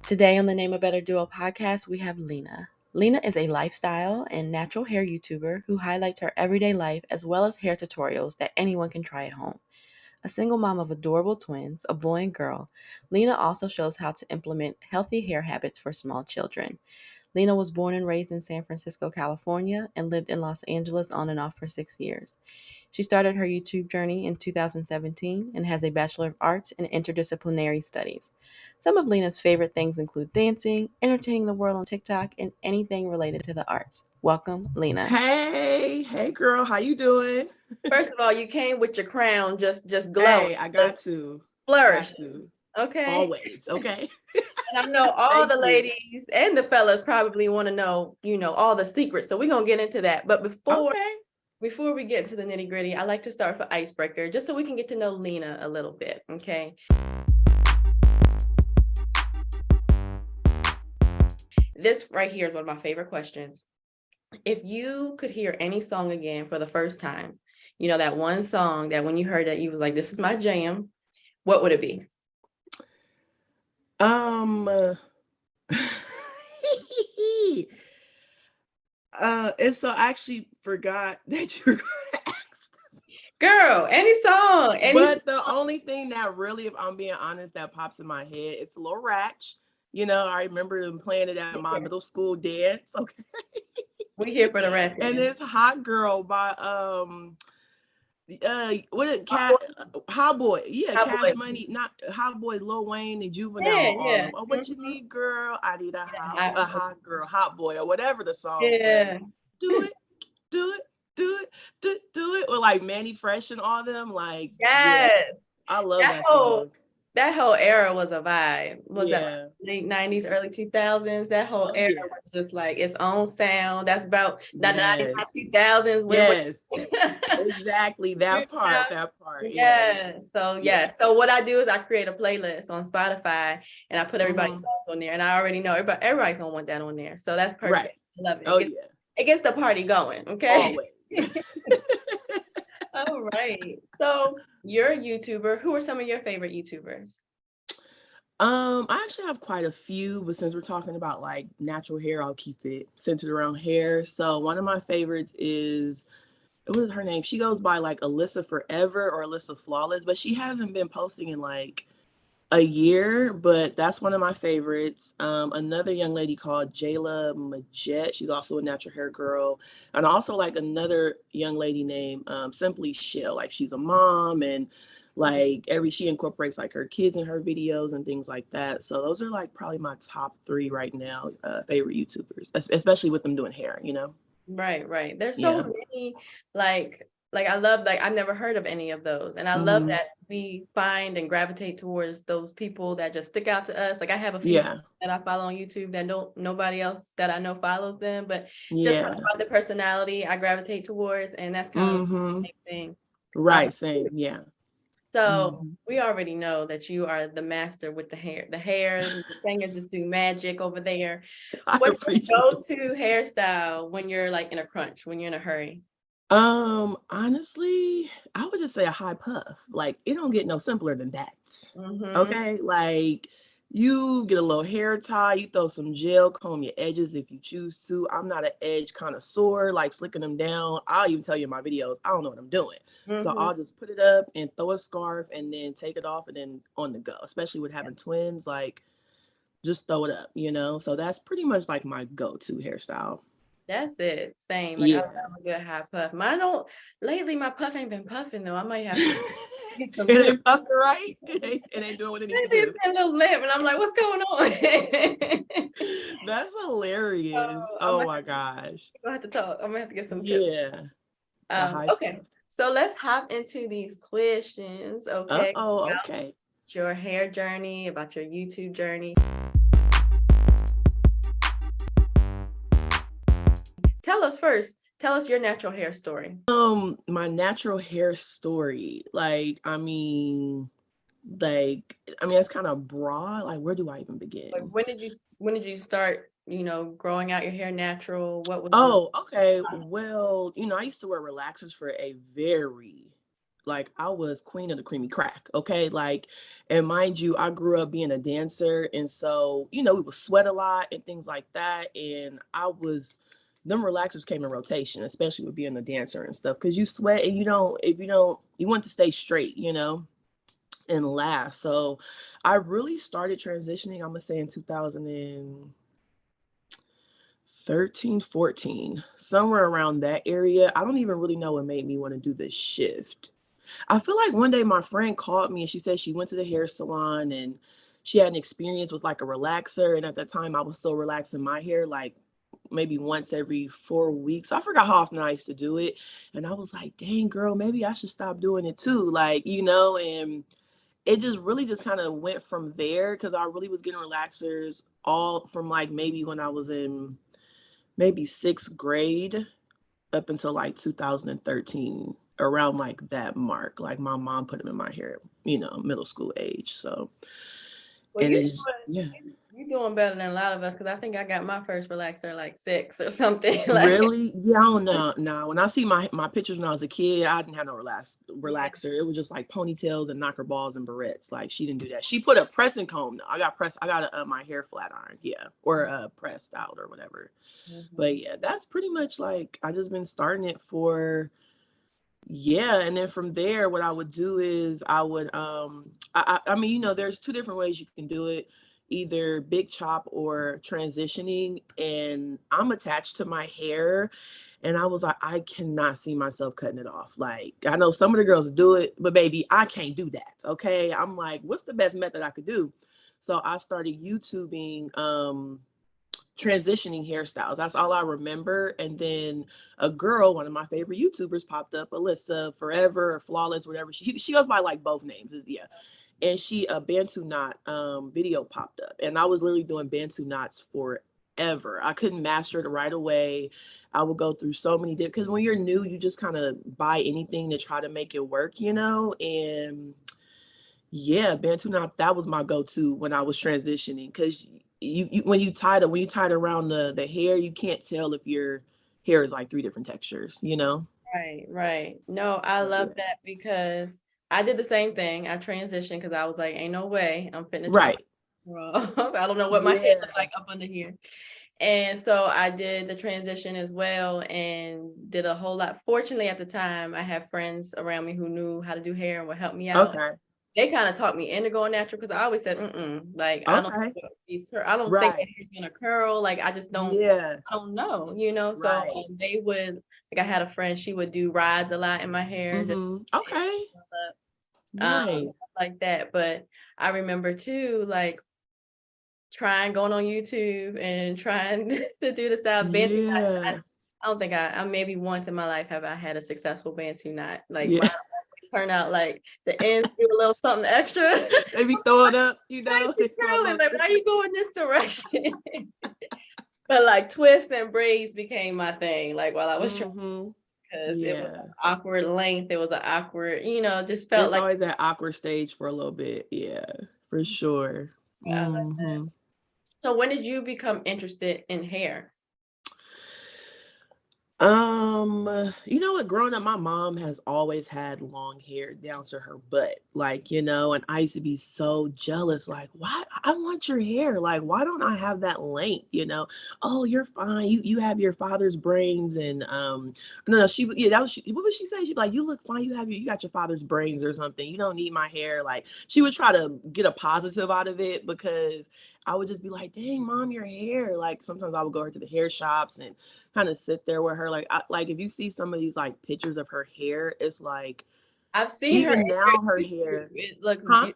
Today on the Name a Better Duo podcast, we have Lena. Lena is a lifestyle and natural hair YouTuber who highlights her everyday life as well as hair tutorials that anyone can try at home. A single mom of adorable twins, a boy and girl, Lena also shows how to implement healthy hair habits for small children. Lena was born and raised in San Francisco, California, and lived in Los Angeles on and off for 6 years. She started her YouTube journey in 2017 and has a Bachelor of Arts in Interdisciplinary Studies. Some of Lena's favorite things include dancing, entertaining the world on TikTok, and anything related to the arts. Welcome, Lena. Hey girl, how you doing? First of all, you came with your crown just glowing. Hey, I got to. Flourish. Got to. Okay. Always, okay? And I know all the Thank you. ladies and the fellas probably want to know, all the secrets. So we're going to get into that. But before we get into the nitty gritty, I like to start with icebreaker, just so we can get to know Lena a little bit. Okay. This right here is one of my favorite questions. If you could hear any song again for the first time, that one song that when you heard it, you was like, this is my jam, what would it be? And so I actually forgot that you were going to ask. Girl, any song. But the only thing that really, if I'm being honest, that pops in my head, it's a little Ratch. I remember them playing it at my middle school dance. Okay. We here for the rap. And it's Hot Girl by what is Hot Boy? Yeah, Cash Money, not Hot Boy, Lil Wayne and Juvenile. Yeah. Oh, what you need, girl? I need a hot girl, Hot Boy, or whatever the song. Yeah. Do it. Or like Manny Fresh and all them. Like, yes, yeah, I love that song. That whole era was a vibe. Was that late 90s, early 2000s? That whole era was just like its own sound. That's about the 90s, 2000s. Yes, exactly. That part. Yeah. So what I do is I create a playlist on Spotify and I put everybody's songs on there. And I already know everybody's gonna want that on there. So that's perfect. Right. I love it. It gets the party going. Okay. Always. All right. So you're a YouTuber. Who are some of your favorite YouTubers? I actually have quite a few, but since we're talking about like natural hair, I'll keep it centered around hair. So one of my favorites is, what is her name? She goes by like Alyssa Forever or Alyssa Flawless, but she hasn't been posting in like a year, but that's one of my favorites. Another young lady called Jayla Majette. She's also a natural hair girl. And also like another young lady named Simply Shill. Like she's a mom and like she incorporates like her kids in her videos and things like that. So those are like probably my top 3 right now, favorite YouTubers, especially with them doing hair, Right. There's so many like I love, like I've never heard of any of those. And I love that we find and gravitate towards those people that just stick out to us. Like I have a few that I follow on YouTube that nobody else that I know follows them, but just about the personality I gravitate towards, and that's kind of the same thing. Right, same, yeah. So we already know that you are the master with the hair. The singers just do magic over there. What's your go-to hairstyle when you're like in a crunch, when you're in a hurry? Honestly, I would just say a high puff. Like it don't get no simpler than that. Okay, like you get a little hair tie, you throw some gel, comb your edges if you choose to. I'm not an edge connoisseur, like slicking them down. I'll even tell you in my videos, I don't know what I'm doing. So I'll just put it up and throw a scarf and then take it off and then on the go, especially with having twins, like just throw it up, So that's pretty much like my go-to hairstyle. That's it. Same. Like I love a good high puff. Lately my puff ain't been puffing though. I might have to get some it ain't puffing right. It ain't doing what it needs to do. It's got a little lip and I'm like, what's going on? That's hilarious. Oh my gosh. I'm gonna have to talk. I'm gonna have to get some tips. Yeah. Okay. So let's hop into these questions. Okay. Okay. Your hair journey, about your YouTube journey. Tell us your natural hair story. My natural hair story, it's kind of broad. Like, where do I even begin? Like, when did you start, growing out your hair natural? What was okay. Well, I used to wear relaxers for a very like I was queen of the creamy crack. Okay. Like, and mind you, I grew up being a dancer. And so, we would sweat a lot and things like that. And them relaxers came in rotation, especially with being a dancer and stuff. Cause you sweat and you want to stay straight, and last. So I really started transitioning, I'm gonna say in 2013, 14, somewhere around that area. I don't even really know what made me want to do this shift. I feel like one day my friend called me and she said she went to the hair salon and she had an experience with like a relaxer. And at that time I was still relaxing my hair like maybe once every 4 weeks. I forgot how often I used to do it. And I was like, dang girl, maybe I should stop doing it too. Like, and it just really just kind of went from there because I really was getting relaxers all from like maybe when I was in maybe sixth grade up until like 2013, around like that mark. Like my mom put them in my hair, middle school age. So, Well, and you it's, yeah. you doing better than a lot of us because I think I got my first relaxer like 6 or something. Like, Really? Yeah, I don't know. No, when I see my pictures when I was a kid, I didn't have no yeah. relaxer. It was just like ponytails and knocker balls and barrettes. Like she didn't do that. She put a pressing comb. I got my hair flat iron, yeah, or pressed out or whatever. But yeah, that's pretty much like I just been starting it for. Yeah, and then from there, what I would do is I would I mean, there's two different ways you can do it, either big chop or transitioning. And I'm attached to my hair, and I was like, I cannot see myself cutting it off. Like I know some of the girls do it, but baby, I can't do that. Okay. I'm like, what's the best method I could do? So I started YouTubing transitioning hairstyles. That's all I remember. And then a girl, one of my favorite YouTubers, popped up, Alyssa Forever or Flawless, whatever. She goes by like both names. Yeah. And she a Bantu knot video popped up. And I was literally doing Bantu knots forever. I couldn't master it right away. I would go through so many different because when you're new, you just kind of buy anything to try to make it work, and yeah, Bantu knot, that was my go-to when I was transitioning because you when you tied it around the hair, you can't tell if your hair is like three different textures. Right, right. No, I So, love yeah. that because I did the same thing. I transitioned because I was like, ain't no way I'm fitting to turn Right. I don't know what my head Yeah. looked like up under here. And so I did the transition as well and did a whole lot. Fortunately, at the time, I had friends around me who knew how to do hair and would help me out. Okay. They kind of taught me into going natural because I always said, like I don't Okay. I don't think that Right. hair's gonna curl. Like Yeah. I don't know. So Right. they would like I had a friend, she would do rides a lot in my hair, just Okay. Nice. stuff like that. But I remember too, like going on YouTube and trying to do the style Bantu knot. Yeah. I don't think I maybe once in my life have I had a successful Bantu knot. Like Yeah. mine always turn out like the ends do a little something extra. They be throwing up, Like she's for a curling, little like why are you going this direction? But like twists and braids became my thing. Like while I was trying, because it was Yeah. an awkward length. It was an awkward, just felt It's like always that awkward stage for a little bit. Yeah, for sure. I like that. So when did you become interested in hair? You know what? Growing up, my mom has always had long hair down to her butt. Like, and I used to be so jealous. Like, why? I want your hair. Like, why don't I have that length? Oh, you're fine. You have your father's brains. And no, that was what would she say? She'd be like, you look fine. You got your father's brains or something. You don't need my hair. Like, she would try to get a positive out of it because I would just be like, dang, mom, your hair. Like, sometimes I would go over to the hair shops and kind of sit there with her. Like if you see some of these like pictures of her hair, it's like I've seen her in even now her your hair, YouTube. It looks huh?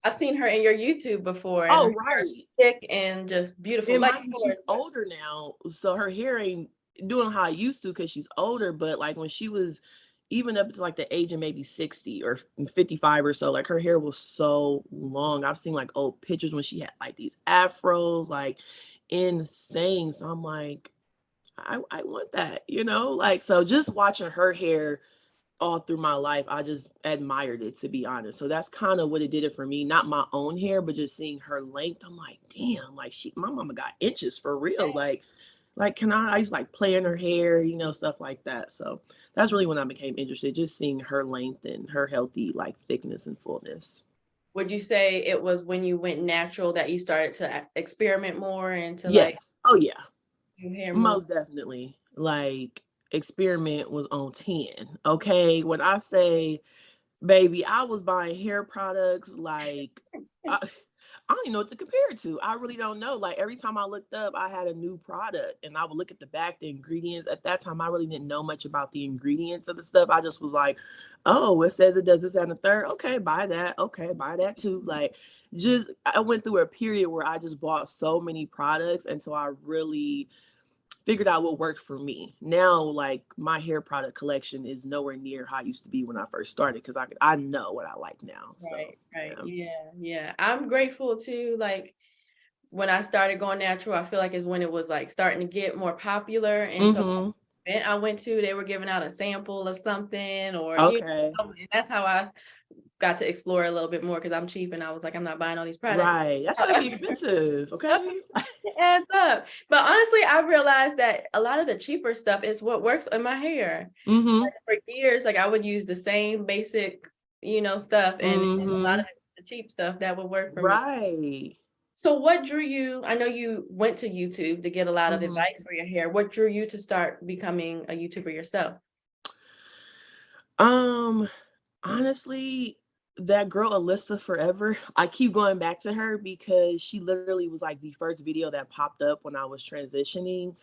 I've seen her in your YouTube before, and her Oh, hair is right. thick and just beautiful, And like mind you, yours. she's older now, so her hair ain't doing how it used to because she's older. But like when she was even up to like the age of maybe 60 or 55 or so, like her hair was so long. I've seen like old pictures when she had like these afros, like insane. So I'm like, I want that, like, so just watching her hair all through my life, I just admired it, to be honest. So that's kind of what it did it for me. Not my own hair, but just seeing her length. I'm like, damn, like my mama got inches for real. like, I used to like play in her hair, stuff like that. So that's really when I became interested, just seeing her length and her healthy like thickness and fullness. Would you say it was when you went natural that you started to experiment more and to like Yes. Oh yeah. do hair more? Most definitely. Like, experiment was on 10. Okay. When I say, baby, I was buying hair products like I, I don't even know what to compare it to. I really don't know. Like, every time I looked up, I had a new product and I would look at the back, the ingredients. At that time, I really didn't know much about the ingredients of the stuff. I just was like, oh, it says it does this and the third. Okay, buy that. Okay, buy that too. Like, just I went through a period where I just bought so many products until I really figured out what worked for me. Now, like, my hair product collection is nowhere near how it used to be when I first started, because I know what I like now. So Right. yeah. Yeah. I'm grateful too. Like when I started going natural, I feel like is when it was like starting to get more popular. And so Mm-hmm. event I went to, they were giving out a sample of something, or Okay. and that's how I got to explore a little bit more because I'm cheap and I was like, I'm not buying all these products. Right. That's gonna be expensive. Okay. It adds up. But honestly, I realized that a lot of the cheaper stuff is what works in my hair. Mm-hmm. Like for years, like I would use the same basic, stuff, and a lot Mm-hmm. of it was the cheap stuff that would work for me. Right. So what drew you? I know you went to YouTube to get a lot of Mm-hmm. advice for your hair. What drew you to start becoming a YouTuber yourself? Um, Honestly, that girl Alyssa Forever, I keep going back to her because she literally was like the first video that popped up when I was transitioning.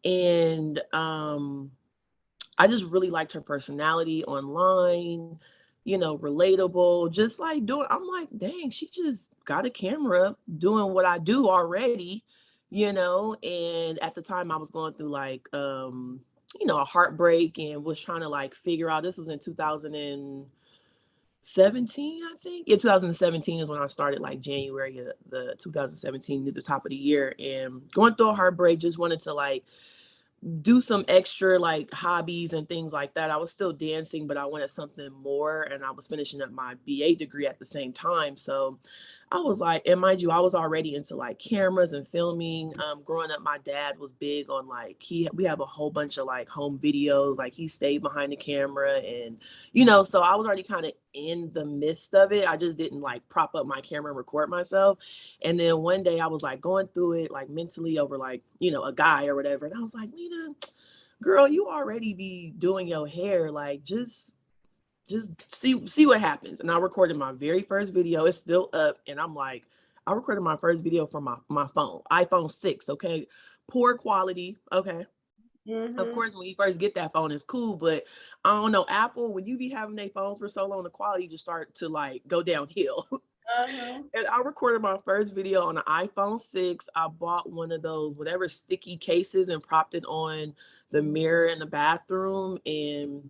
And I just really liked her personality online, relatable, just like doing, I'm like, dang, she just got a camera up doing what I do already, and at the time I was going through like, a heartbreak and was trying to like figure out, this was in 2017, I think. Yeah, 2017 is when I started, like January of the 2017, at the top of the year, and going through a heartbreak, just wanted to like do some extra like hobbies and things like that. I was still dancing, but I wanted something more, and I was finishing up my BA degree at the same time. So I was like, and mind you, I was already into like cameras and filming. Growing up, my dad was big on like, we have a whole bunch of like home videos. Like, he stayed behind the camera, and so I was already kind of in the midst of it. I just didn't like prop up my camera and record myself. And then one day I was like going through it like mentally over like, a guy or whatever. And I was like, Lena, girl, you already be doing your hair. Like, just see what happens. And I recorded my very first video. It's still up. And I'm like, I recorded my first video from my phone, iPhone 6. Okay. Poor quality. Okay. Of Mm-hmm. course, when you first get that phone, it's cool, but I don't know, Apple, when you be having their phones for so long, the quality just start to like go downhill. Uh-huh. And I recorded my first video on an iPhone 6. I bought one of those, whatever, sticky cases, and propped it on the mirror in the bathroom. And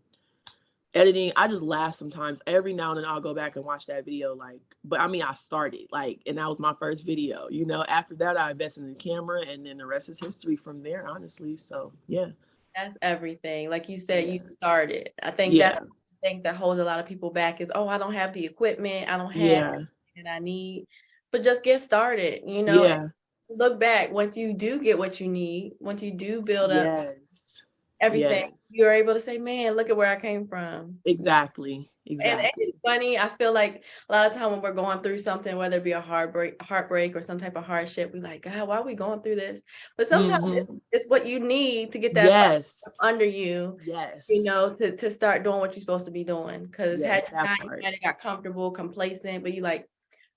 editing, I just laugh sometimes. Every now and then I'll go back and watch that video. Like, but I mean, I started, like, and that was my first video. After that, I invested in the camera, and then the rest is history from there, honestly. So, yeah. That's everything. Like you said, you Yeah. started. I think that's Yeah. one of the things that holds a lot of people back is, oh, I don't have the equipment. I don't have Yeah. everything that I need. But just get started, and Yeah. look back once you do get what you need, once you do build up Yes. everything, Yes. you're able to say, man, look at where I came from. Exactly. And Exactly. it's funny. I feel like a lot of time when we're going through something, whether it be a heartbreak or some type of hardship, we're like, God, why are we going through this? But sometimes Mm-hmm. it's what you need to get that Yes. under you, Yes. to start doing what you're supposed to be doing. Because Yes. had you That not, you part. might have got comfortable, complacent, but you like,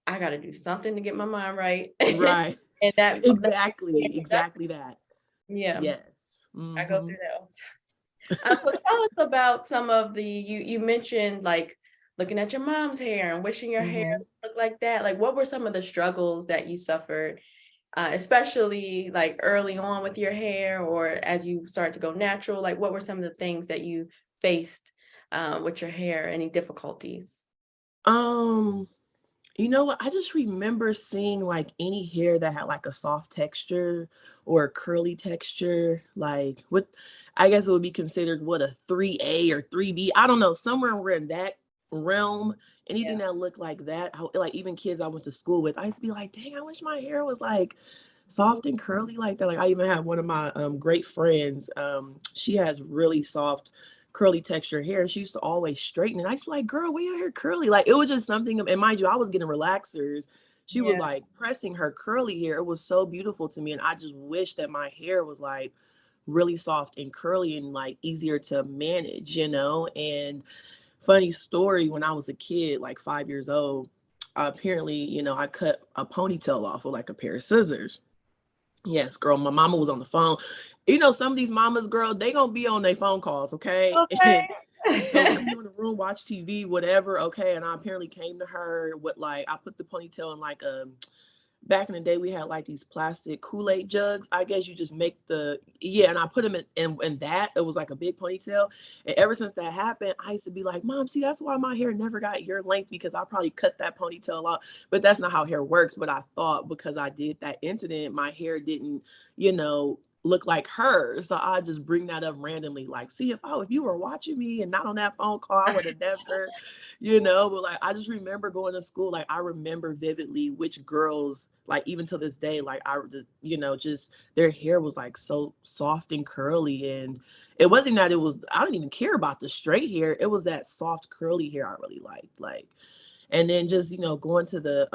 I got to do something to get my mind right. Right. And Exactly. Exactly that. yeah, Yes. I go Mm-hmm. through that all the time. So tell us about some of the you mentioned like looking at your mom's hair and wishing your hair Mm-hmm. looked like that. Like what were some of the struggles that you suffered, especially like early on with your hair or as you start to go natural? Like what were some of the things that you faced with your hair? Any difficulties? Um, you know what? I just remember seeing like any hair that had like a soft texture or a curly texture, like what, I guess it would be considered what, a 3A or 3B. I don't know, somewhere we're in that realm. Anything Yeah. that looked like that, like even kids I went to school with, I used to be like, dang, I wish my hair was like soft and curly like that. Like I even have one of my great friends. She has really soft, curly texture hair. And she used to always straighten it. I used to be like, girl, why your hair curly? Like it was just something. And mind you, I was getting relaxers. She was Yeah. like pressing her curly hair. It was so beautiful to me. And I just wish that my hair was like really soft and curly and like easier to manage, you know? And funny story, when I was a kid, like 5 years old, apparently, you know, I cut a ponytail off with like a pair of scissors. Yes, girl, my mama was on the phone. You know, some of these mamas, girl, they gonna be on their phone calls, okay? And so we'll be Okay. in the room, watch TV, whatever, okay. And I apparently came to her with like I put the ponytail in like a back in the day we had like these plastic Kool-Aid jugs. I guess you just make the yeah, and I put them in that. It was like a big ponytail. And ever since that happened, I used to be like, Mom, see, that's why my hair never got your length because I probably cut that ponytail off. But that's not how hair works. But I thought because I did that incident, my hair didn't, you know, look like hers. So I just bring that up randomly, like, see if you were watching me and not on that phone call, I would have never, you know. But like I just remember going to school, like I remember vividly which girls, like even to this day, like I, you know, just their hair was like so soft and curly. And it wasn't that it was, I didn't even care about the straight hair. It was that soft curly hair I really liked. Like, and then just, you know, going to the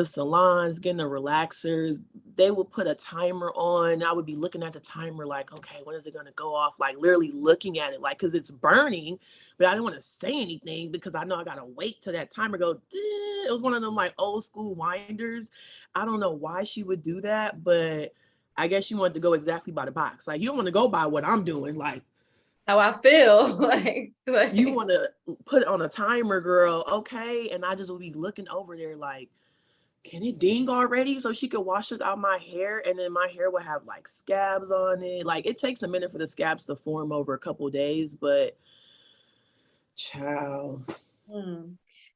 salons, getting the relaxers, they would put a timer on. I would be looking at the timer like, okay, when is it going to go off? Like literally looking at it, like, cause it's burning, but I didn't want to say anything because I know I got to wait till that timer go. It was one of them like old school winders. I don't know why she would do that, but I guess she wanted to go exactly by the box. Like you don't want to go by what I'm doing. Like How I feel. you want to put it on a timer, girl. Okay. And I just would be looking over there like, can it ding already? So she could wash this out my hair, and then my hair would have like scabs on it. Like it takes a minute for the scabs to form over a couple of days, but child. Hmm.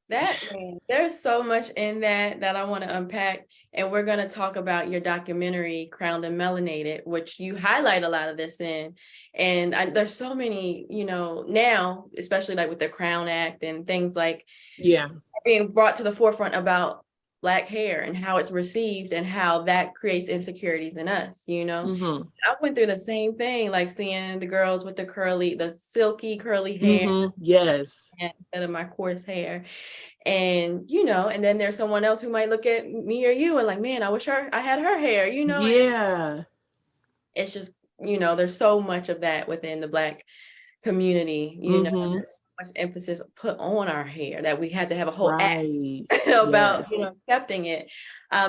That man, there's so much in that I want to unpack, and we're going to talk about your documentary Crowned and Melanated, which you highlight a lot of this in. And there's so many, you know, now, especially like with the Crown Act and things like Yeah. being brought to the forefront about Black hair and how it's received and how that creates insecurities in us, you know. Mm-hmm. I went through the same thing, like seeing the girls with the silky curly hair Mm-hmm. Yes. instead of my coarse hair. And, you know, and then there's someone else who might look at me or you and like, man, I wish I had her hair, you know. And Yeah. it's just, you know, there's so much of that within the Black community, you know, Mm-hmm. there's so much emphasis put on our hair that we had to have a whole act Right. about, you Yes. know, accepting it.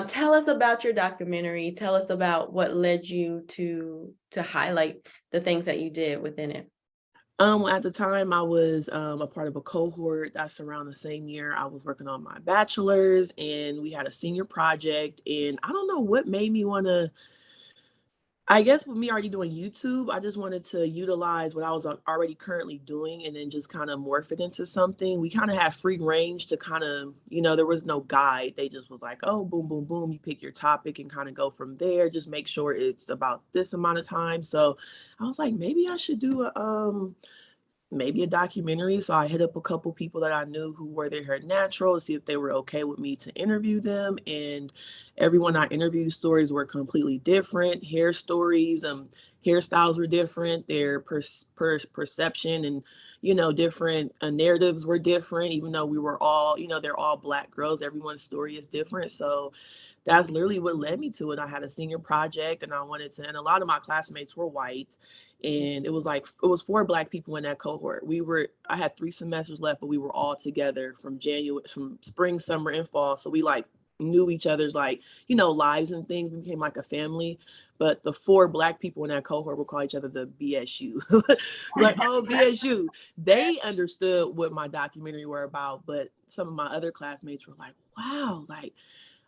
Tell us about your documentary. Tell us about what led you to highlight the things that you did within it. At the time I was a part of a cohort that's around the same year I was working on my bachelor's, and we had a senior project, and I don't know what made me want to, I guess with me already doing YouTube, I just wanted to utilize what I was already currently doing and then just kind of morph it into something. We kind of had free range to kind of, you know, there was no guide. They just was like, oh, boom, boom, boom. You pick your topic and kind of go from there. Just make sure it's about this amount of time. So I was like, maybe I should do maybe a documentary. So I hit up a couple people that I knew who wore their hair natural to see if they were okay with me to interview them. And everyone I interviewed, stories were completely different. Hair stories, hairstyles were different. Their perception and, you know, different narratives were different. Even though we were all, you know, they're all Black girls. Everyone's story is different. So that's literally what led me to it. I had a senior project and I wanted to, and a lot of my classmates were white. And it was like, it was 4 Black people in that cohort. I had 3 semesters left, but we were all together from from spring, summer, and fall. So we like knew each other's like, you know, lives and things. We became like a family. But the 4 Black people in that cohort would call each other the BSU. Like, oh, BSU. They understood what my documentary were about, but some of my other classmates were like, wow, like,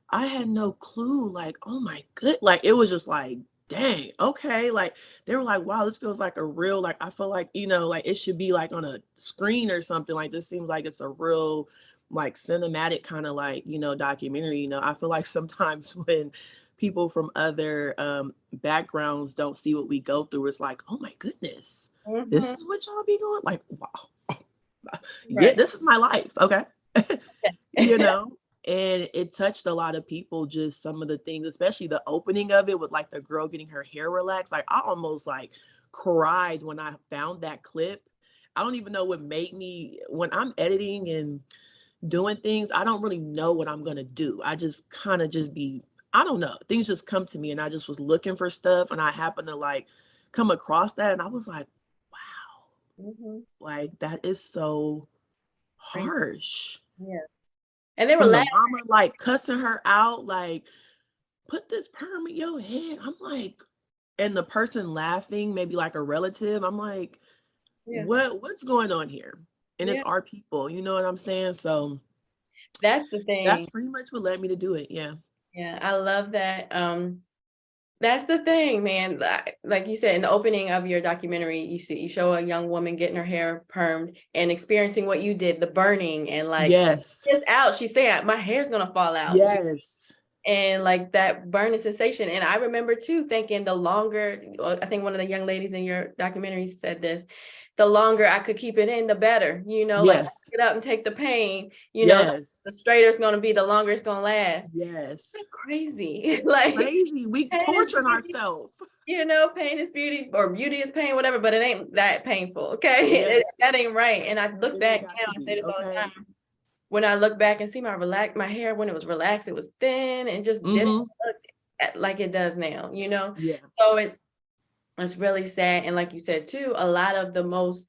I had no clue. Like, oh my good. Like, it was just like, dang, okay. Like, they were like, wow, this feels like a real, like, I feel like, you know, like it should be like on a screen or something. Like, this seems like it's a real, like, cinematic kind of like, you know, documentary. You know, I feel like sometimes when people from other backgrounds don't see what we go through, it's like, oh my goodness, this Mhm. is what y'all be going, like, wow. Yeah, Right. this is my life. Okay. You know? And it touched a lot of people, just some of the things, especially the opening of it with like the girl getting her hair relaxed. Like I almost like cried when I found that clip. I don't even know what made me, when I'm editing and doing things, I don't really know what I'm gonna do. I just kind of just be, I don't know, things just come to me, and I just was looking for stuff, and I happened to like come across that, and I was like, wow, Mm-hmm. like that is so Right. harsh. Yeah. And they were From the laughing. mama like cussing her out, like, put this perm in your head. I'm like, and the person laughing, maybe like a relative, I'm like, Yeah. what's going on here? And it's Yeah. our people, you know what I'm saying? So That's the that's thing. pretty much what led me to do it. Yeah. Yeah, I love that. That's the thing, man. Like you said in the opening of your documentary, you show a young woman getting her hair permed and experiencing what you did, the burning, and like Yes. it's out. She's saying, "My hair's gonna fall out." Yes. And like that burning sensation. And I remember too thinking the longer, I think one of the young ladies in your documentary said this, the longer I could keep it in, the better, like Yes. get up and take the pain, Yes. the straighter it's going to be, the longer it's going to last. Yes. That's crazy. Like Crazy. We pain is torturing beauty, ourselves. pain is beauty or beauty is pain, whatever, but it ain't that painful. Okay. Yes. That ain't right. And I look It ain't back got now, to I say be. this all the Okay. time. When I look back and see my hair when it was relaxed, it was thin and just didn't Mm-hmm. look like it does now. Yeah. So it's really sad. And like you said too, a lot of the most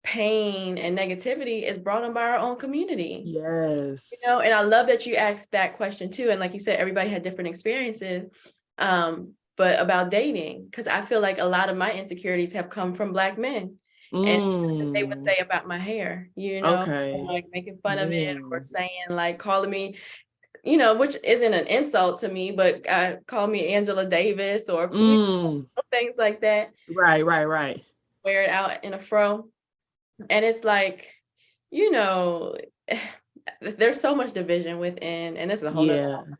pain and negativity is brought on by our own community. Yes. And I love that you asked that question too. And like you said, everybody had different experiences. But about dating, because I feel like a lot of my insecurities have come from Black men. And they would Mm. say about my hair, Okay. like making fun of it or Man. saying like calling me, which isn't an insult to me, but call me Angela Davis or Mm. things like that, Right, right, right. wear it out in a fro. And it's like, you know, there's so much division within, and this is a whole nother, Yeah,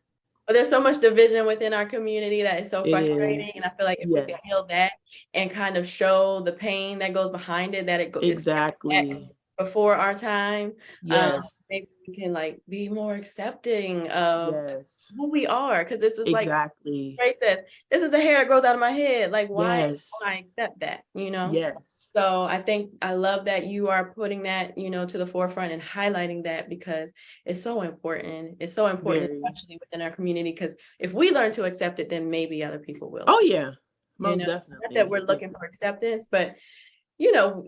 but there's so much division within our community that is so it frustrating. And is. I feel like if we could Yes. heal that and kind of show the pain that goes behind it, that it's Exactly. before our time, Yes. maybe we can like be more accepting of Yes. who we are. Cause this is like Exactly. Ray says, this is the hair that grows out of my head. Like, why Yes. won't I accept that? Yes. So I think I love that you are putting that, to the forefront and highlighting that because it's so important. It's so important, Very. especially within our community, because if we learn to accept it, then maybe other people will Oh too. yeah. Most Not that definitely. we're Yeah. looking for acceptance, but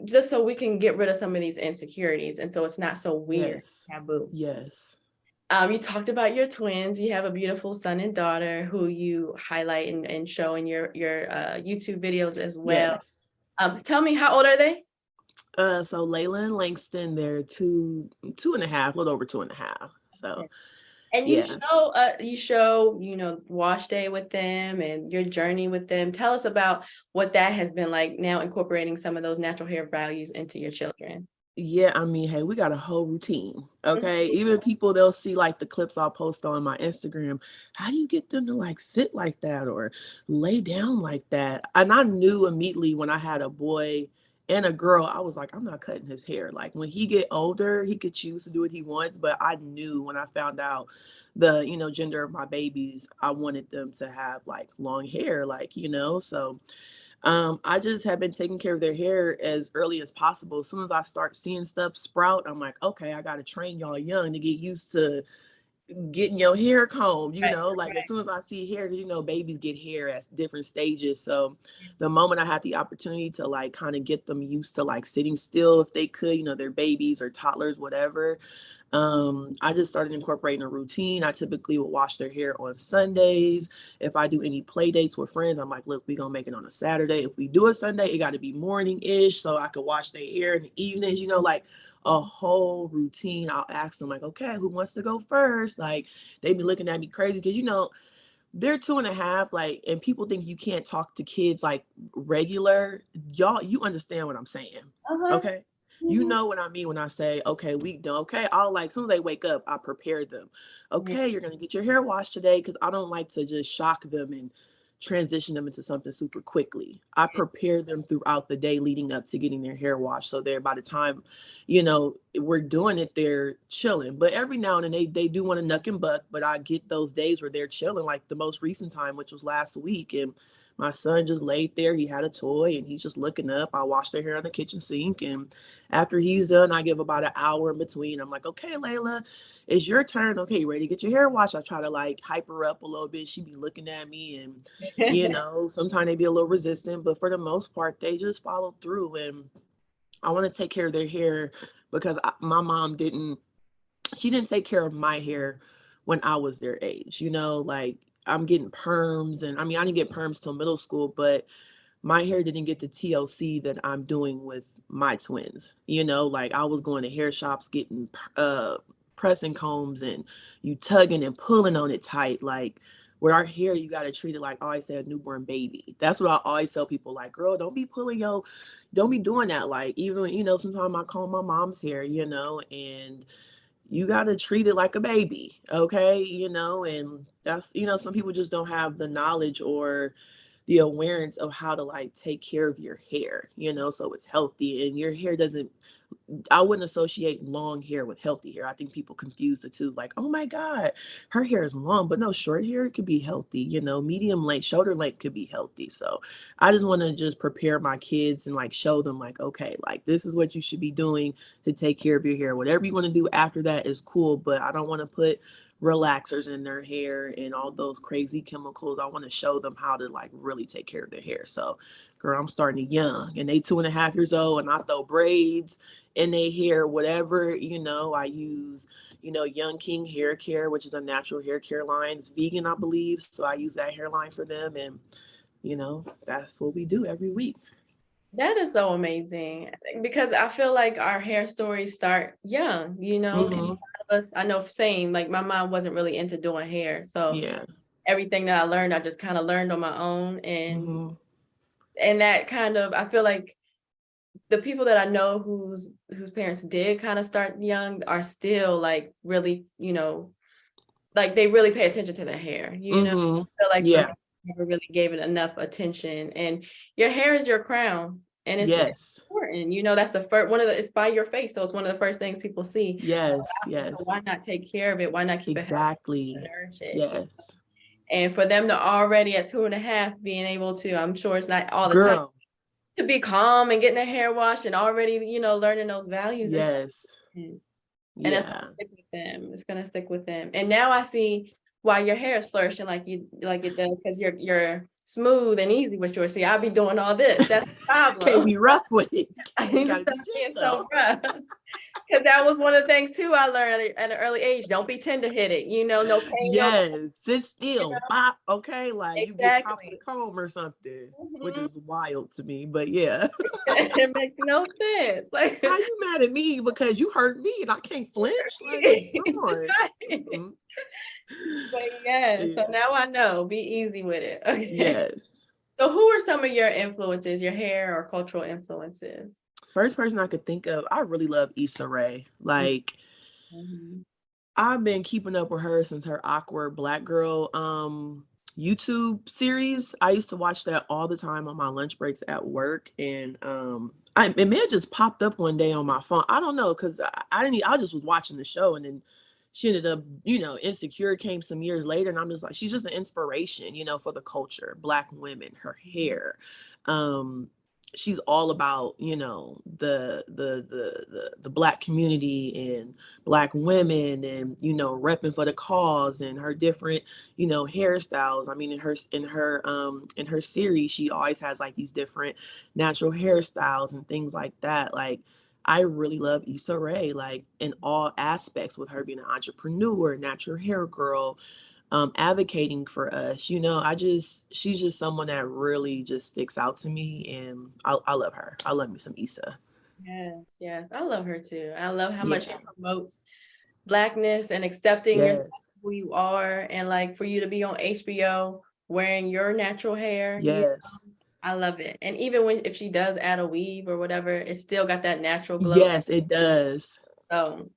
just so we can get rid of some of these insecurities. And so it's not so weird, Yes. taboo. Yes. You talked about your twins. You have a beautiful son and daughter who you highlight and show in your YouTube videos as well. Yes. Tell me, how old are they? So Layla and Langston, they're two and a half, a little over 2.5. So And yeah. you show, wash day with them and your journey with them. Tell us about what that has been like now incorporating some of those natural hair values into your children. Yeah, I mean, hey, we got a whole routine. Okay. Mhm. Even people, they'll see like the clips I'll post on my Instagram. How do you get them to like sit like that or lay down like that? And I knew immediately when I had a boy and a girl, I was like, I'm not cutting his hair. Like when he get older, he could choose to do what he wants. But I knew when I found out the, gender of my babies, I wanted them to have like long hair, like, so I just have been taking care of their hair as early as possible. As soon as I start seeing stuff sprout, I'm like, okay, I got to train y'all young to get used to getting your hair combed, Right, like as right. soon as I see hair, babies get hair at different stages. So the moment I had the opportunity to like kind of get them used to like sitting still if they could, they're babies or toddlers, whatever. I just started incorporating a routine. I typically would wash their hair on Sundays. If I do any play dates with friends, I'm like, look, we're gonna make it on a Saturday. If we do a Sunday, it got to be morning-ish so I could wash their hair in the evenings, like a whole routine. I'll ask them like, okay, who wants to go first? Like they be looking at me crazy because they're 2.5, like, and people think you can't talk to kids like regular. Y'all, you understand what I'm saying. Uh-huh. Okay. You Mhm. know what I mean when I say, okay, we do, okay. I'll like, as soon as they wake up, I prepare them. Yeah. Okay, you're gonna get your hair washed today because I don't like to just shock them and transition them into something super quickly. I prepare them throughout the day leading up to getting their hair washed. So they're by the time, we're doing it, they're chilling. But every now and then they do want to nuck and buck, but I get those days where they're chilling, like the most recent time, which was last week. And my son just laid there. He had a toy and he's just looking up. I wash their hair on the kitchen sink. And after he's done, I give about an hour in between. I'm like, okay, Layla, it's your turn. Okay, you ready to get your hair washed? I try to like hype her up a little bit. She be looking at me and, sometimes they be a little resistant, but for the most part, they just follow through. And I want to take care of their hair because my mom she didn't take care of my hair when I was their age, like I'm getting perms. And I mean, I didn't get perms till middle school, but my hair didn't get the TLC that I'm doing with my twins. Like I was going to hair shops getting pressing combs and you tugging and pulling on it tight. Like with our hair, you got to treat it like I always say a newborn baby. That's what I always tell people, like, girl, don't be don't be doing that. Like even, sometimes I comb my mom's hair, and you got to treat it like a baby. Okay. And that's, some people just don't have the knowledge or the awareness of how to like take care of your hair, so it's healthy and your hair doesn't. I wouldn't associate long hair with healthy hair. I think people confuse the two, like, oh my God, her hair is long, but no, short hair could be healthy, medium length, shoulder length could be healthy. So I just want to just prepare my kids and like show them like, okay, like this is what you should be doing to take care of your hair. Whatever you want to do after that is cool, but I don't want to put relaxers in their hair and all those crazy chemicals. I want to show them how to like really take care of their hair. So girl, I'm starting young and they 2.5 years old and I throw braids in their hair, whatever, I use, Young King Hair Care, which is a natural hair care line. It's vegan, I believe. So I use that hairline for them. And, that's what we do every week. That is so amazing because I feel like our hair stories start young, and a lot of us, I know same, like my mom wasn't really into doing hair. So yeah, everything that I learned, I just kind of learned on my own. And that kind of, I feel like the people that I know whose parents did kind of start young are still like really, like they really pay attention to their hair, I feel like for me, yeah, I never really gave it enough attention. And your hair is your crown. And it's yes, important, that's the first it's by your face. So it's one of the first things people see. yes, So yes, why not take care of it? Why not keep it healthy and exactly, nourish it? yes, And for them to already at 2.5 being able to, I'm sure it's not all the time, girl, to be calm and getting their hair washed and already, learning those values. yes, And that's yeah, gonna stick with them. It's gonna stick with them. And now I see why your hair is flourishing like it does, because you're smooth and easy with yours. See, I'll be doing all this. That's the problem. can't be rough with it. I need to Gotta stop be being gentle. so rough. Because that was one of the things too I learned at an early age. Don't be tender-headed. No pain, no gain, Yes, sit still, pop. Okay, like you get popped with exactly. a comb or something, which Mhm. is wild to me. But yeah, It makes no sense. Like how you mad at me because you hurt me and I can't flinch? Like, come on. right. Mm-mm. But yeah, so Yeah. now I know. Be easy with it. Okay. Yes. So who are some of your influences, your hair or cultural influences? First person I could think of, I really love Issa Rae. Like, Mhm. I've been keeping up with her since her Awkward Black Girl YouTube series. I used to watch that all the time on my lunch breaks at work. And it may have just popped up one day on my phone. I don't know, because I just was watching the show and then she ended up, Insecure came some years later. And I'm just like, she's just an inspiration, for the culture, Black women, her hair. She's all about, the Black community and Black women and, repping for the cause and her different, hairstyles. I mean, in her series, she always has like these different natural hairstyles and things like that. Like, I really love Issa Rae, like in all aspects, with her being an entrepreneur, natural hair girl, advocating for us. She's just someone that really just sticks out to me, and I love her. I love me some Issa. Yes. I love her too. I love how much she Yeah. promotes Blackness and accepting yourself Yes. who you are, and like for you to be on HBO wearing your natural hair. Yes. I love it. And even if she does add a weave or whatever, it's still got that natural glow. Yes, it does. So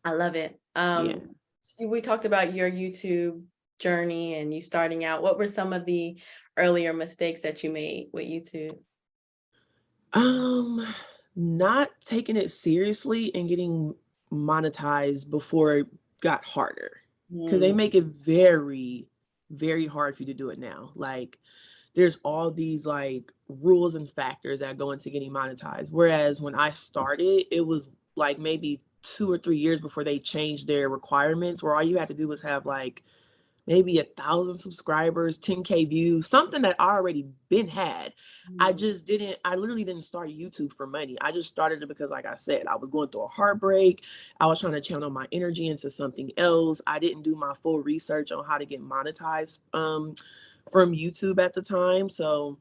I love it. Yeah. We talked about your YouTube journey and you starting out. What were some of the earlier mistakes that you made with YouTube? Not taking it seriously and getting monetized before it got harder. Because they Mm, make it very, very hard for you to do it now. Like, there's all these like rules and factors that go into getting monetized. Whereas when I started, it was like maybe 2 or 3 years before they changed their requirements, where all you had to do was have like maybe 1,000 subscribers, 10K views, something that I already been had. mm, I literally didn't start YouTube for money. I just started it because, like I said, I was going through a heartbreak. I was trying to channel my energy into something else. I didn't do my full research on how to get monetized from YouTube at the time. So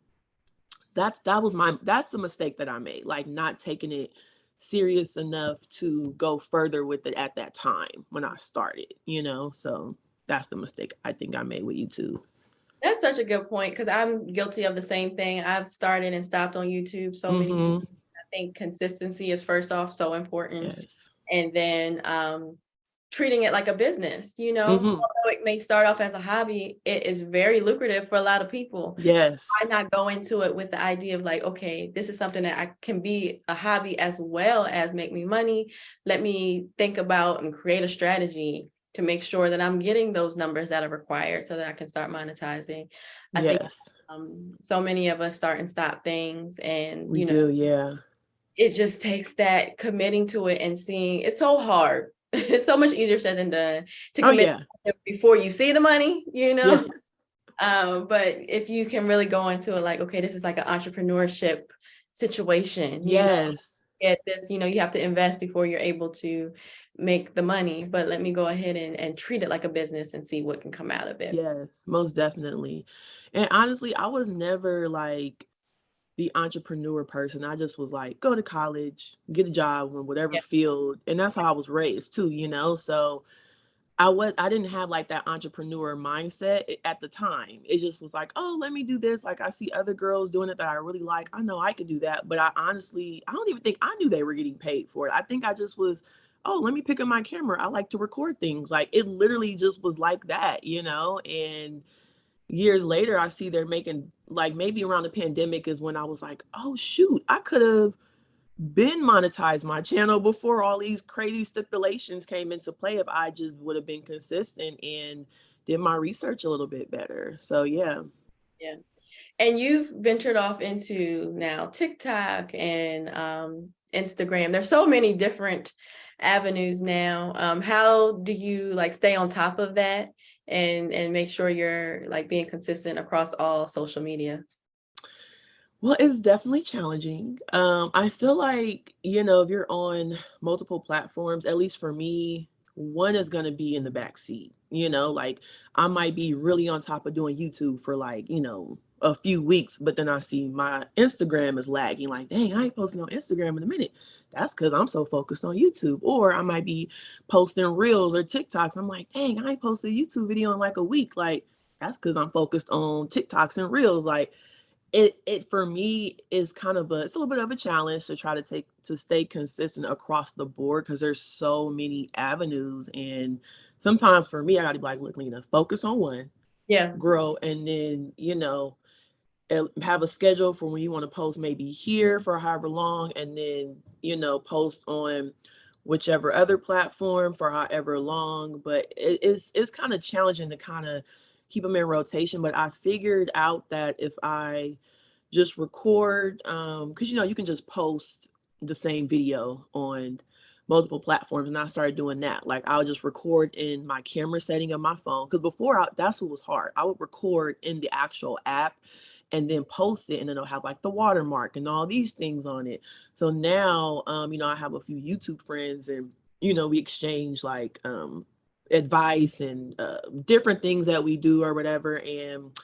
that's the mistake that I made, like not taking it serious enough to go further with it at that time when I started. So that's the mistake I think I made with YouTube. That's such a good point because I'm guilty of the same thing. I've started and stopped on YouTube so many. Mm-hmm. I think consistency is first off so important, Yes. and then treating it like a business. Mm-hmm. Although it may start off as a hobby, it is very lucrative for a lot of people. Yes. Why not go into it with the idea of like, okay, this is something that I can be a hobby as well as make me money. Let me think about and create a strategy to make sure that I'm getting those numbers that are required so that I can start monetizing. I think Yes. so many of us start and stop things, and We do. Yeah. it just takes that committing to it and seeing it's so hard. It's so much easier said than done to Oh commit yeah. before you see the money. Yeah. But if you can really go into it like, okay, this is like an entrepreneurship situation, Yes. get this, you have to invest before you're able to make the money, but let me go ahead and treat it like a business and see what can come out of it. Yes. Most definitely. And honestly, I was never like the entrepreneur person. I just was like, go to college, get a job in whatever Yeah. field. And that's how I was raised too. So I didn't have like that entrepreneur mindset at the time. It just was like, oh, let me do this. Like I see other girls doing it that I really like. I know I could do that. But I don't even think I knew they were getting paid for it. I think I just was, oh, let me pick up my camera. I like to record things. Like it literally just was like that. And years later, I see they're making like maybe around the pandemic is when I was like, oh shoot, I could have been monetized my channel before all these crazy stipulations came into play if I just would have been consistent and did my research a little bit better. So yeah. Yeah. And you've ventured off into now TikTok and Instagram. There's so many different avenues now. How do you like stay on top of that and make sure you're like being consistent across all social media? Well, it's definitely challenging. I feel like, if you're on multiple platforms, at least for me, one is going to be in the back seat. Like I might be really on top of doing YouTube for like, a few weeks, but then I see my Instagram is lagging. Like, dang, I ain't posting on Instagram in a minute. That's because I'm so focused on YouTube. Or I might be posting reels or TikToks. I'm like, dang, I ain't posted a YouTube video in like a week. Like, that's because I'm focused on TikToks and reels. Like, it for me is kind of it's a little bit of a challenge to try to stay consistent across the board because there's so many avenues. And sometimes for me, I gotta be like, look, Lena, focus on one, Yeah. grow, and then have a schedule for when you want to post maybe here for however long, and then post on whichever other platform for however long. But it's kind of challenging to kind of keep them in rotation. But I figured out that if I just record, because you can just post the same video on multiple platforms, and I started doing that. Like I'll just record in my camera setting of my phone, because before that's what was hard. I would record in the actual app and then post it, and then it'll have like the watermark and all these things on it. So now I have a few YouTube friends, and we exchange like advice and different things that we do or whatever. And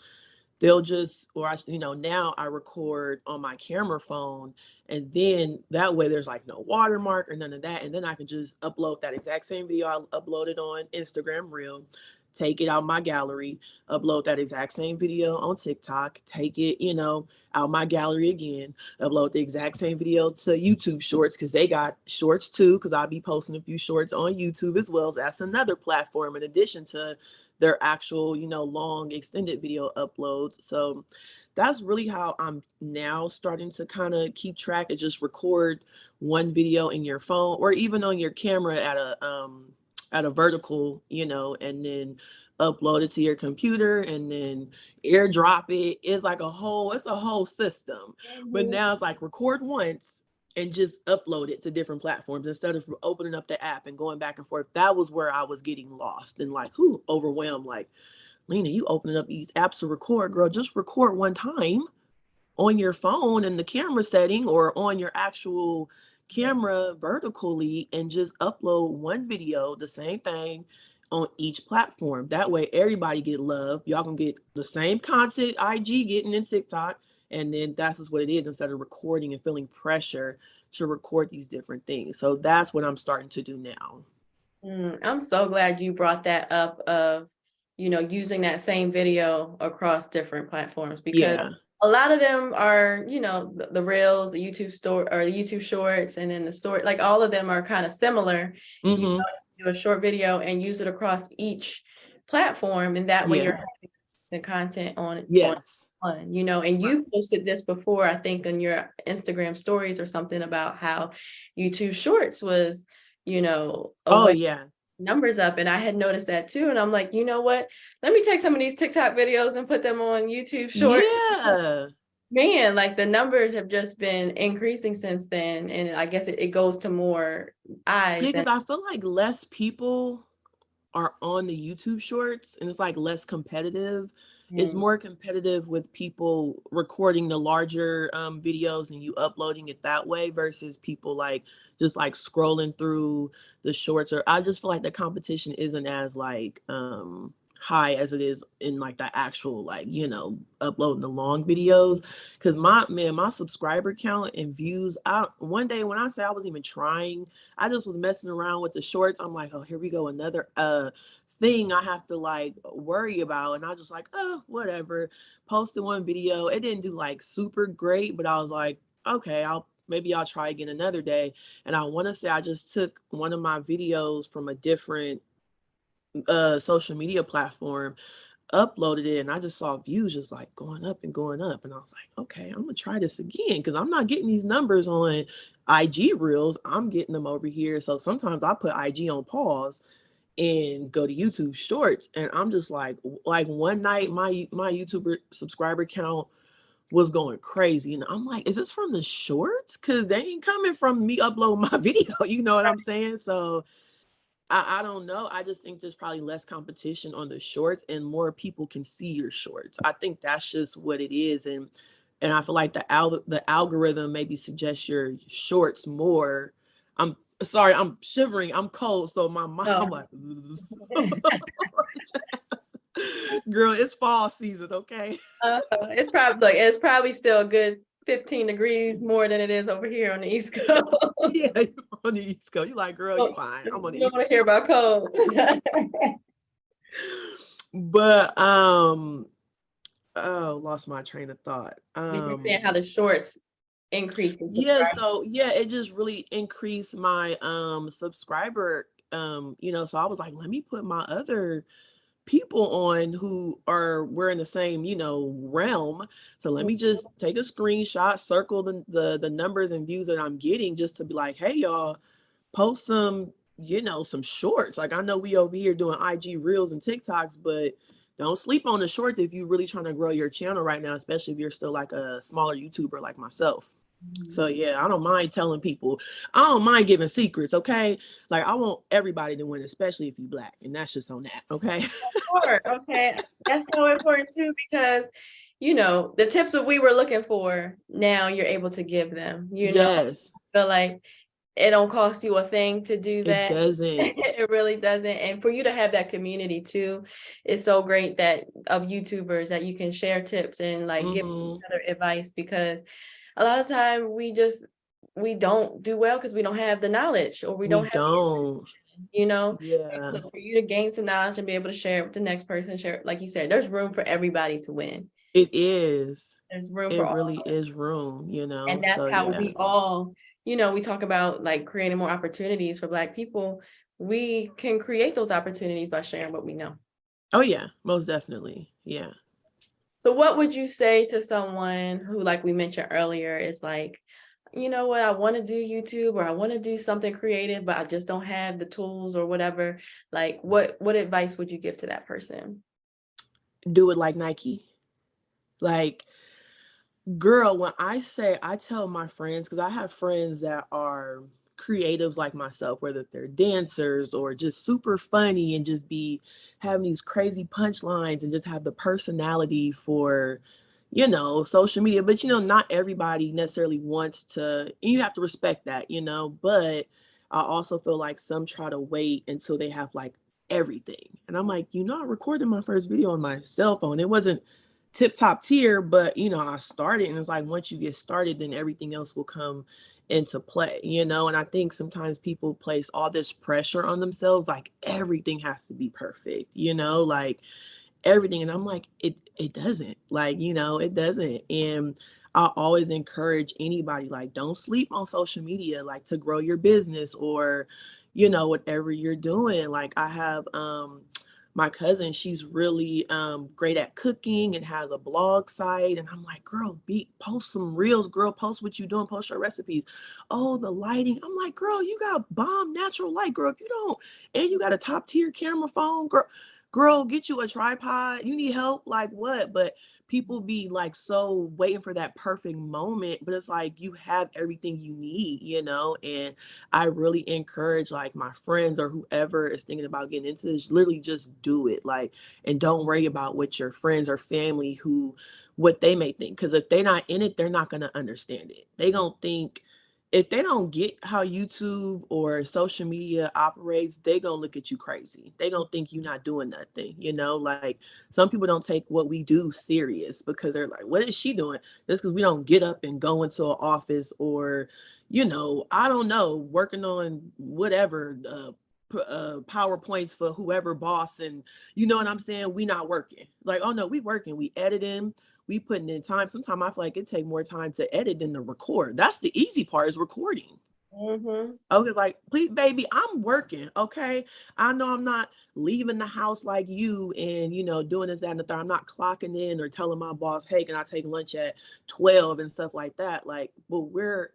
they'll just, or now I record on my camera phone, and then that way there's like no watermark or none of that. And then I can just upload that exact same video I uploaded on Instagram Reel, take it out my gallery, upload that exact same video on TikTok, take it, out my gallery again, upload the exact same video to YouTube Shorts, because they got shorts too, because I'll be posting a few shorts on YouTube as well. So that's another platform in addition to their actual, long extended video uploads. So that's really how I'm now starting to kind of keep track and just record one video in your phone or even on your camera at a vertical, and then upload it to your computer and then airdrop it. It's a whole system. But now it's like record once and just upload it to different platforms instead of opening up the app and going back and forth. That was where I was getting lost and like, overwhelmed. Like, Lena, you opening up these apps to record, girl, just record one time on your phone in the camera setting or on your actual camera vertically and just upload one video, the same thing on each platform. That way everybody get love. Y'all can get the same content IG getting in TikTok. And then that's just what it is instead of recording and feeling pressure to record these different things. So that's what I'm starting to do now. I'm so glad you brought that up of, using that same video across different platforms, because Yeah. a lot of them are, the reels, the YouTube store or the YouTube shorts, and then the story, like all of them are kind of similar. Mm-hmm. Do a short video and use it across each platform, and that way you're Yeah. having consistent content on Yes. one, and you posted this before, I think, on your Instagram stories or something about how YouTube Shorts was, a Oh way yeah. numbers up, and I had noticed that too, and I'm like, you know what? Let me take some of these TikTok videos and put them on YouTube Shorts. Yeah. Man, like the numbers have just been increasing since then, and I guess it goes to more eyes. Yeah, because I feel like less people are on the YouTube shorts and it's like less competitive. It's more competitive with people recording the larger videos and you uploading it that way versus people like just like scrolling through the shorts. Or I just feel like the competition isn't as like high as it is in like the actual like, uploading the long videos. Cause my subscriber count and views, one day when I say I was even trying, I just was messing around with the shorts. I'm like, oh, here we go, another thing I have to like worry about. And I just like, oh, whatever. Posted one video. It didn't do like super great, but I was like, okay, I'll try again another day. And I want to say I just took one of my videos from a different social media platform, uploaded it, and I just saw views just like going up and going up. And I was like, okay, I'm gonna try this again because I'm not getting these numbers on IG reels. I'm getting them over here. So sometimes I put IG on pause and go to YouTube shorts. And I'm just like one night my YouTuber subscriber count was going crazy. And I'm like, is this from the shorts? Cause they ain't coming from me uploading my video. You know what I'm saying? So I don't know. I just think there's probably less competition on the shorts and more people can see your shorts. I think that's just what it is. And I feel like the algorithm maybe suggests your shorts more. I'm sorry, I'm shivering. I'm cold. So my mom like girl, it's fall season, okay? It's probably still a good 15 degrees more than it is over here on the East Coast. Yeah, on the East Coast. You like, girl, you fine. I'm on the You don't East want to hear about cold. But oh, lost my train of thought. You were saying how the shorts increase the Yeah, subscribers. so yeah, it just really increased my subscriber, so I was like, let me put my other people on who are we're in the same, realm. So let me just take a screenshot, circle the numbers and views that I'm getting just to be like, hey y'all, post some, some shorts. Like I know we over here doing IG reels and TikToks, but don't sleep on the shorts if you're really trying to grow your channel right now, especially if you're still like a smaller YouTuber like myself. So yeah, I don't mind telling people. I don't mind giving secrets, okay? Like I want everybody to win, especially if you Black, and that's just on that, okay? Sure. Okay. That's so important too, because the tips that we were looking for, now you're able to give them. Yes, Feel like it don't cost you a thing to do it that. doesn't. It really doesn't. And for you to have that community too, it's so great that of YouTubers that you can share tips and like give each Hmm. other advice, because a lot of time we don't do well because we don't have the knowledge, or we We don't have don't. and Yeah, so for you to gain some knowledge and be able to share it with the next person, share, like you said, there's room for everybody to win. it is. There's room for It all. really is room, And that's So how yeah. we all, we talk about like creating more opportunities for Black people. We can create those opportunities by sharing what we know. Oh yeah, most definitely. Yeah. So what would you say to someone who, like we mentioned earlier, is like, you know what, I want to do YouTube or I want to do something creative, but I just don't have the tools or whatever. Like what advice would you give to that person? Do it like Nike. Like, girl, when I tell my friends, because I have friends that are creatives like myself, whether they're dancers or just super funny and just be having these crazy punchlines and just have the personality for, social media. But, not everybody necessarily wants to, and you have to respect that, but I also feel like some try to wait until they have like everything. And I'm like, I recorded my first video on my cell phone. It wasn't tip top tier, but I started, and it's like once you get started, then everything else will come into play, and I think sometimes people place all this pressure on themselves, like everything has to be perfect, like everything. And I'm like, it doesn't, like, it doesn't. And I always encourage anybody, like, don't sleep on social media, like, to grow your business or, whatever you're doing. Like, I have my cousin, she's really great at cooking and has a blog site. And I'm like, girl, post some reels, girl, post what you doing, post your recipes. Oh, the lighting. I'm like, girl, you got bomb natural light, girl. If you don't, and you got a top tier camera phone, girl, get you a tripod. You need help, like what? But people be like so waiting for that perfect moment, but it's like you have everything you need, and I really encourage like my friends or whoever is thinking about getting into this, literally just do it, like, and don't worry about what your friends or family who what they may think, because if they're not in it, they're not going to understand it. They gonna think, if they don't get how YouTube or social media operates, they gonna look at you crazy. They gonna think you're not doing nothing, like some people don't take what we do serious because they're like, what is she doing? Just because we don't get up and go into an office or, I don't know, working on whatever, PowerPoints for whoever boss, and you know what I'm saying? We not working. Like, oh no, we working, we editing, we putting in time. Sometimes I feel like it take more time to edit than to record. That's the easy part, is recording. Mm-hmm. Okay, like, please, baby, I'm working. Okay, I know I'm not leaving the house like you and doing this, that, and the third. I'm not clocking in or telling my boss, hey, can I take lunch at 12 and stuff like that. Like, but we're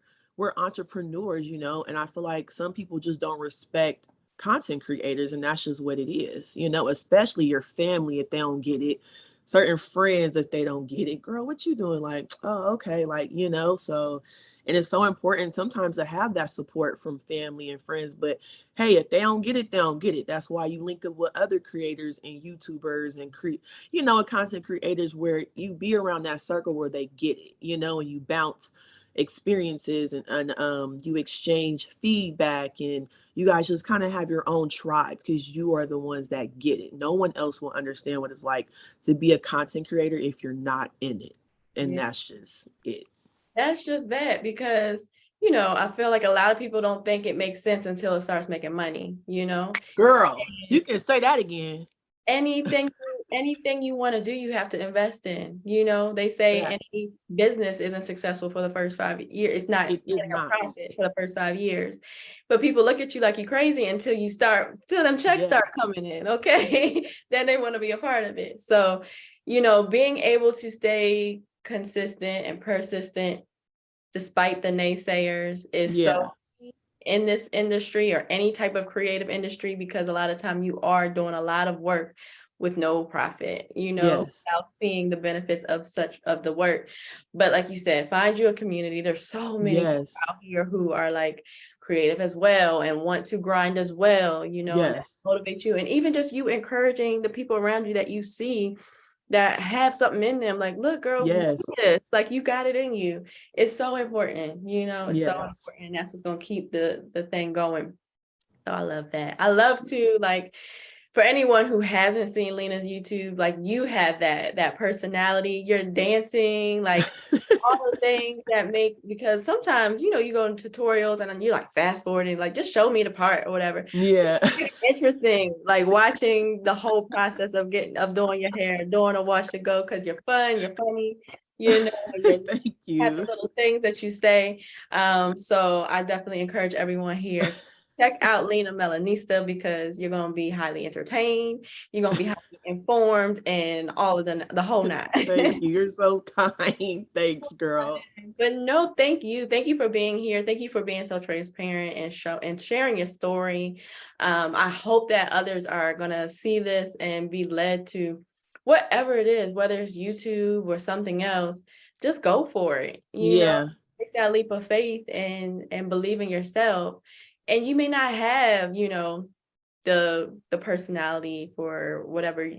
entrepreneurs, and I feel like some people just don't respect content creators, and that's just what it is, especially your family if they don't get it, certain friends if they don't get it. Girl, what you doing? Like, oh, okay, like, so, and it's so important sometimes to have that support from family and friends. But hey, if they don't get it, they don't get it. That's why you link up with other creators and YouTubers and and content creators, where you be around that circle where they get it, and you bounce experiences, and you exchange feedback, and you guys just kind of have your own tribe because you are the ones that get it. No one else will understand what it's like to be a content creator if you're not in it. And Yeah. that's just it. That's just that because, I feel like a lot of people don't think it makes sense until it starts making money. Girl, you can say that again. anything anything you want to do, you have to invest in. They say Facts. any business isn't successful for the first 5 years. It's not It is getting a not. profit for the first 5 years. But people look at you like you're crazy till them checks start Yes. coming in. Okay. Then they want to be a part of it. So, being able to stay consistent and persistent despite the naysayers is so Yeah. in this industry or any type of creative industry, because a lot of time you are doing a lot of work with no profit, Yes. without seeing the benefits of the work. But like you said, find you a community. There's so many people Yes. out here who are like creative as well and want to grind as well, and that Yes. motivate you. And even just you encouraging the people around you that you see that have something in them, like, look, girl, do Yes. this, like you got it in you. It's so important, it's so Yes. important. That's what's going to keep the thing going. So I love that. I love to, like, for anyone who hasn't seen Lena's YouTube, like, you have that personality, you're dancing, like all the things that make, because sometimes, you go in tutorials and then you're like fast forwarding, like, just show me the part or whatever. Yeah. It's interesting, like watching the whole process of doing your hair, doing a wash to go, because you're fun, you're funny, you Thank have the you. little things that you say. So I definitely encourage everyone here to check out Lena Melanista because you're gonna be highly entertained, you're gonna be highly informed, and all of the whole nine. Thank you. You're so kind. Thanks, girl. But no, thank you. Thank you for being here. Thank you for being so transparent and sharing your story. I hope that others are gonna see this and be led to whatever it is, whether it's YouTube or something else. Just go for it. Yeah. Take that leap of faith and believe in yourself. And you may not have, the personality for whatever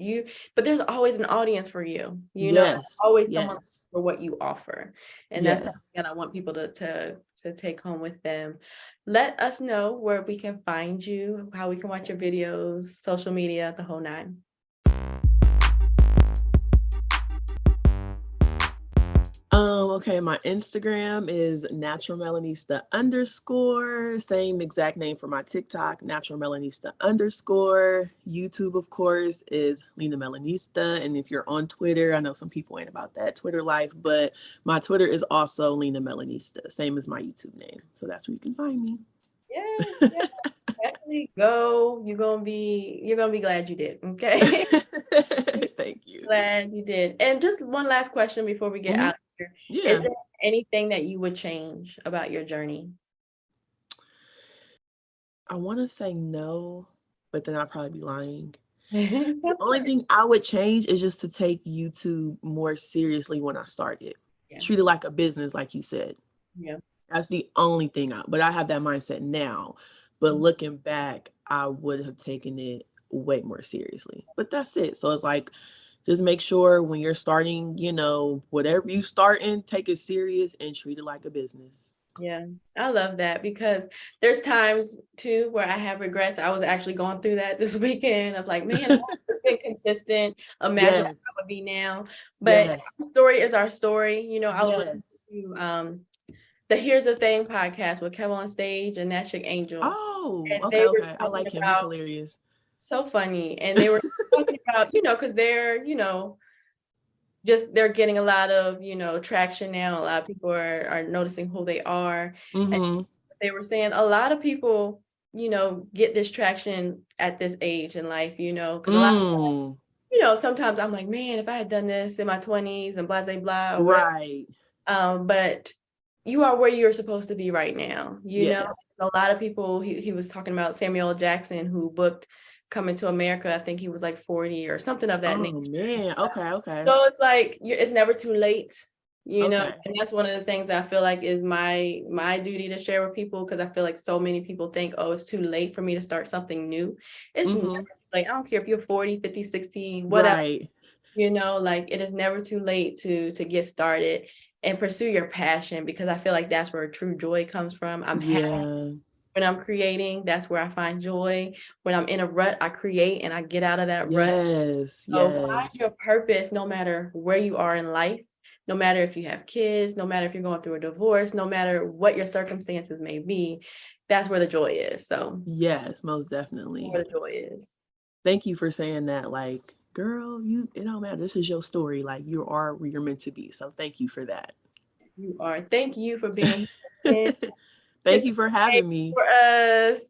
but there's always an audience for you, Yes. always someone Yes. for what you offer. And that's something Yes. that I want people to take home with them. Let us know where we can find you, how we can watch your videos, social media, the whole nine. Okay, my Instagram is naturalmelanista_, same exact name for my TikTok, naturalmelanista_. YouTube, of course, is Lena Melanista. And if you're on Twitter, I know some people ain't about that Twitter life, but my Twitter is also Lena Melanista, same as my YouTube name. So that's where you can find me. Yeah. Definitely go. You're gonna be glad you did. Okay. Thank you. Glad you did. And just one last question before we get out of here. Yeah. Is there anything that you would change about your journey? I want to say no, but then I'd probably be lying. The The only thing I would change is just to take YouTube more seriously when I started. Yeah. Treat it like a business, like you said. Yeah. That's the only thing but I have that mindset now. But looking back, I would have taken it way more seriously. But that's it. So it's like, just make sure when you're starting, whatever you starting, take it serious and treat it like a business. Yeah, I love that because there's times too where I have regrets. I was actually going through that this weekend of like, man, I've been consistent. Imagine where I would be now. But our story is our story. I was listening to the Here's the Thing podcast with Kevin on Stage and That Chick Angel. Oh, And okay, they were okay. I like him. He's hilarious. So funny. And they were talking about, because they're, just they're getting a lot of, traction now. A lot of people are noticing who they are. And they were saying a lot of people, get this traction at this age in life, because a lot of, sometimes I'm like, man, if I had done this in my 20s and blah, blah, blah. Right. But you are where you're supposed to be right now. Yes. A lot of people, he was talking about Samuel L. Jackson, who booked Coming to America. I think he was like 40 or something of that nature. Oh man. Okay. So it's like, it's never too late, and that's one of the things I feel like is my duty to share with people, because I feel like so many people think, oh, it's too late for me to start something new. It's never too late. I don't care if you're 40, 50, 60, whatever, right. Like it is never too late to get started and pursue your passion, because I feel like that's where true joy comes from. I'm happy when I'm creating. That's where I find joy. When I'm in a rut, I create and I get out of that rut. So find your purpose, no matter where you are in life, no matter if you have kids, no matter if you're going through a divorce, no matter what your circumstances may be. That's where the joy is. So yes, most definitely. Where the joy is. Thank you for saying that. Like, girl, it don't matter. This is your story. Like, you are where you're meant to be. So thank you for that. You are. Thank you for being here. Thank you for having me. For us.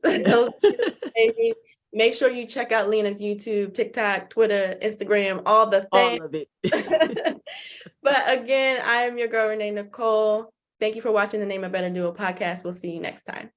Make sure you check out Lena's YouTube, TikTok, Twitter, Instagram, all the things. All of it. But again, I am your girl, Renee Nicole. Thank you for watching the Name a Better Duo podcast. We'll see you next time.